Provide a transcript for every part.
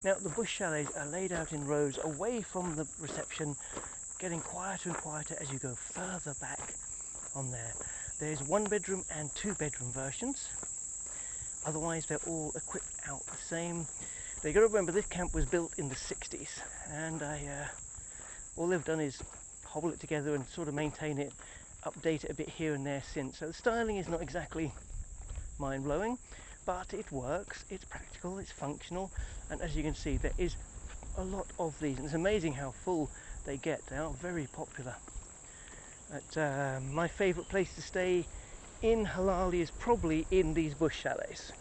Now the bush chalets are laid out in rows away from the reception, getting quieter and quieter as you go further back on there. There's 1 bedroom and 2 bedroom versions. Otherwise they're all equipped out the same. Now you've got to remember this camp was built in the 60s, and all they've done is hobble it together and sort of maintain it, update it a bit here and there since. So the styling is not exactly mind-blowing, but it works, it's practical, it's functional, and as you can see there is a lot of these, and it's amazing how full they get. They are very popular. My favourite place to stay in Halali is probably in these bush chalets.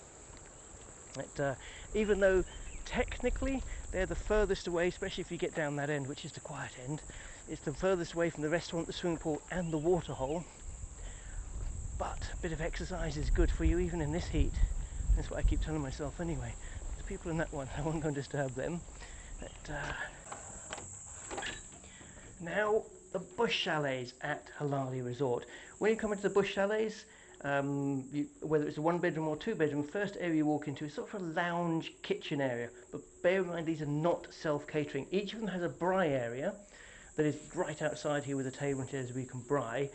Even though technically they're the furthest away, especially if you get down that end, which is the quiet end, it's the furthest away from the restaurant, the swimming pool and the waterhole, but a bit of exercise is good for you even in this heat. That's what I keep telling myself anyway. There's people in that one, I won't go and disturb them. Now the bush chalets at Halali Resort. When you come into the bush chalets, whether it's a 1 bedroom or 2 bedroom, first area you walk into is sort of a lounge kitchen area, but bear in mind these are not self-catering. Each of them has a braai area that is right outside here with a table and chairs where you can braai,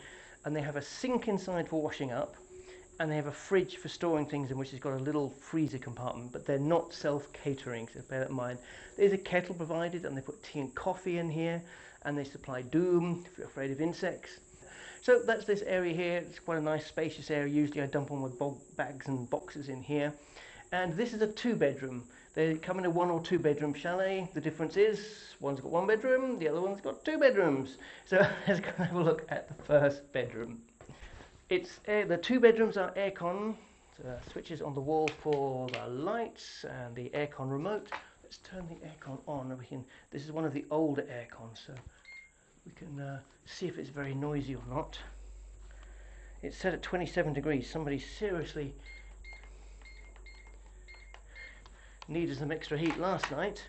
and they have a sink inside for washing up, and they have a fridge for storing things in, which has got a little freezer compartment, but they're not self-catering, so bear that in mind. There's a kettle provided, and they put tea and coffee in here, and they supply doom if you're afraid of insects. So that's this area here. It's quite a nice spacious area. Usually I dump all my bags and boxes in here. And this is a 2 bedroom. They come in a 1 or 2 bedroom chalet. The difference is one's got 1 bedroom, the other one's got 2 bedrooms. So let's go have a look at the first bedroom. The 2 bedrooms are aircon. So switches on the wall for the lights and the aircon remote. Let's turn the aircon on, and this is one of the older aircons, so we can see if it's very noisy or not. It's set at 27 degrees. Somebody seriously needed some extra heat last night.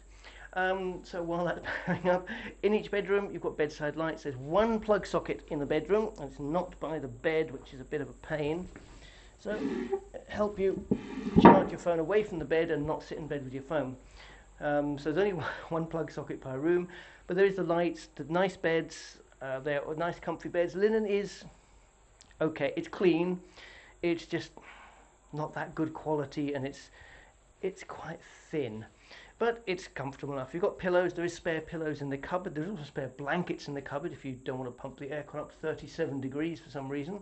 So while that's powering up, in each bedroom you've got bedside lights. There's 1 plug socket in the bedroom, and it's not by the bed, which is a bit of a pain. So help you charge your phone away from the bed and not sit in bed with your phone. So there's only 1 plug socket per room, but there is the lights, the nice beds, they're nice comfy beds. Linen is okay, it's clean, it's just not that good quality, and it's quite thin, but it's comfortable enough. You've got pillows, there is spare pillows in the cupboard, there's also spare blankets in the cupboard if you don't want to pump the aircon up to 37 degrees for some reason.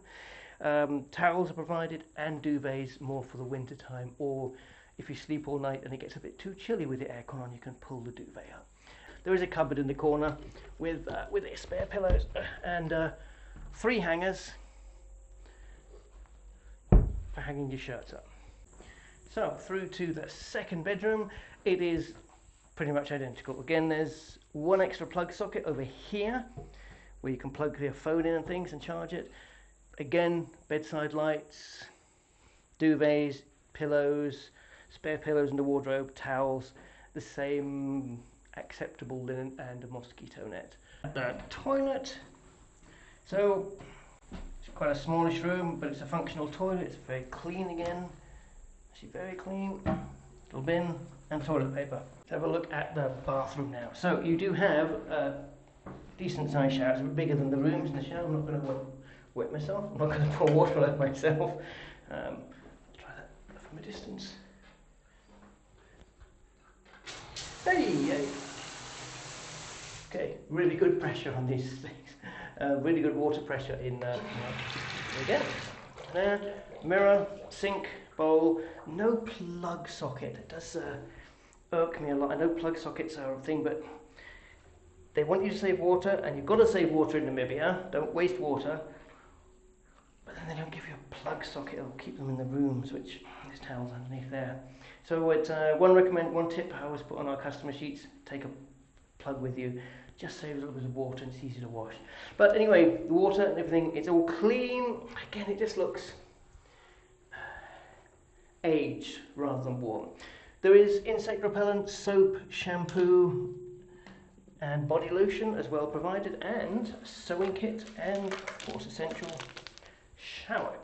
Towels are provided, and duvets more for the winter time, or if you sleep all night and it gets a bit too chilly with the aircon on, you can pull the duvet up. There is a cupboard in the corner with spare pillows and 3 hangers for hanging your shirts up. So through to the second bedroom, it is pretty much identical. Again, there's 1 extra plug socket over here where you can plug your phone in and things and charge it. Again, bedside lights, duvets, pillows, spare pillows in the wardrobe, towels, the same acceptable linen, and a mosquito net. The toilet, so it's quite a smallish room, but it's a functional toilet. It's very clean again, actually very clean. Little bin and toilet paper. Let's have a look at the bathroom now. So you do have a decent sized shower. It's a bit bigger than the rooms in the shower. I'm not going to wet myself. I'm not going to pour water all over myself. Try that from a distance. Hey. Okay, really good pressure on these things. Really good water pressure in there we go. There, mirror, sink, bowl. No plug socket. It does irk me a lot. I know plug sockets are a thing, but they want you to save water, and you've got to save water in Namibia. Don't waste water. But then they don't give you a plug socket. It'll keep them in the rooms, which there's towels underneath there. So it's one tip I always put on our customer sheets: take a plug with you. Just saves a little bit of water, and it's easy to wash. But anyway, the water and everything, it's all clean. Again, it just looks aged rather than worn. There is insect repellent, soap, shampoo, and body lotion as well provided, and a sewing kit, and of course essential shower